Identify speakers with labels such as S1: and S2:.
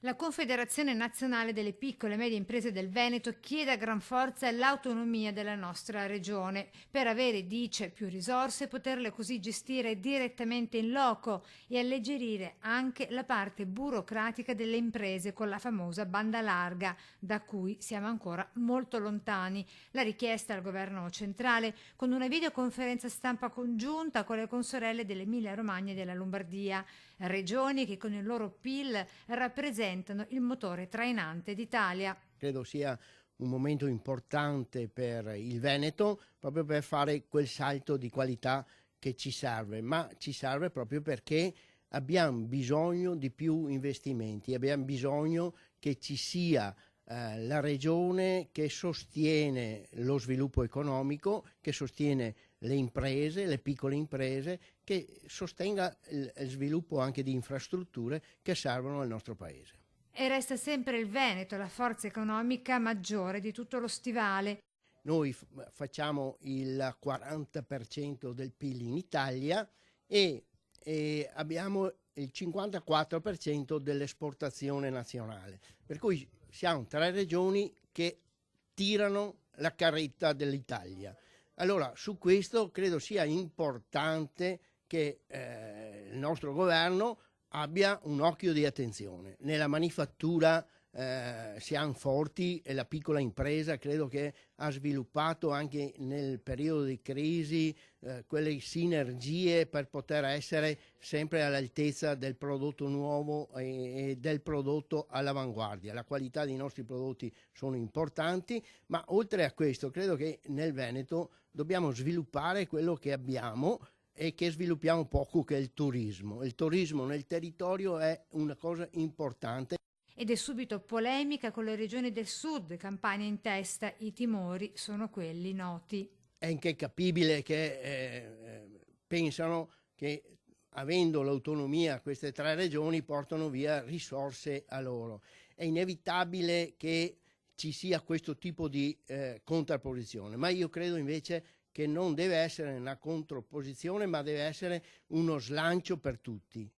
S1: La Confederazione Nazionale delle Piccole e Medie Imprese del Veneto chiede a gran forza l'autonomia della nostra regione per avere, dice, più risorse e poterle così gestire direttamente in loco e alleggerire anche la parte burocratica delle imprese con la famosa banda larga, da cui siamo ancora molto lontani. La richiesta al governo centrale con una videoconferenza stampa congiunta con le consorelle dell'Emilia Romagna e della Lombardia, regioni che con il loro PIL rappresentano il motore trainante d'Italia.
S2: Credo sia un momento importante per il Veneto, proprio per fare quel salto di qualità che ci serve, ma ci serve proprio perché abbiamo bisogno di più investimenti, abbiamo bisogno che ci sia la regione che sostiene lo sviluppo economico, che sostiene le imprese, le piccole imprese, che sostenga il sviluppo anche di infrastrutture che servono al nostro paese.
S1: E resta sempre il Veneto la forza economica maggiore di tutto lo stivale.
S2: Noi facciamo il 40% del PIL in Italia e abbiamo il 54% dell'esportazione nazionale, per cui siamo tre regioni che tirano la carretta dell'Italia. Allora, su questo credo sia importante che il nostro governo abbia un occhio di attenzione. Nella manifattura siamo forti e la piccola impresa credo che ha sviluppato anche nel periodo di crisi quelle sinergie per poter essere sempre all'altezza del prodotto nuovo e del prodotto all'avanguardia. La qualità dei nostri prodotti sono importanti, ma oltre a questo credo che nel Veneto dobbiamo sviluppare quello che abbiamo e che sviluppiamo poco, che è il turismo. Il turismo nel territorio è una cosa importante.
S1: Ed è subito polemica con le regioni del sud, Campania in testa, i timori sono quelli noti.
S2: È incapibile che pensano che avendo l'autonomia queste tre regioni portano via risorse a loro. È inevitabile che ci sia questo tipo di contrapposizione, ma io credo invece che non deve essere una contrapposizione, ma deve essere uno slancio per tutti.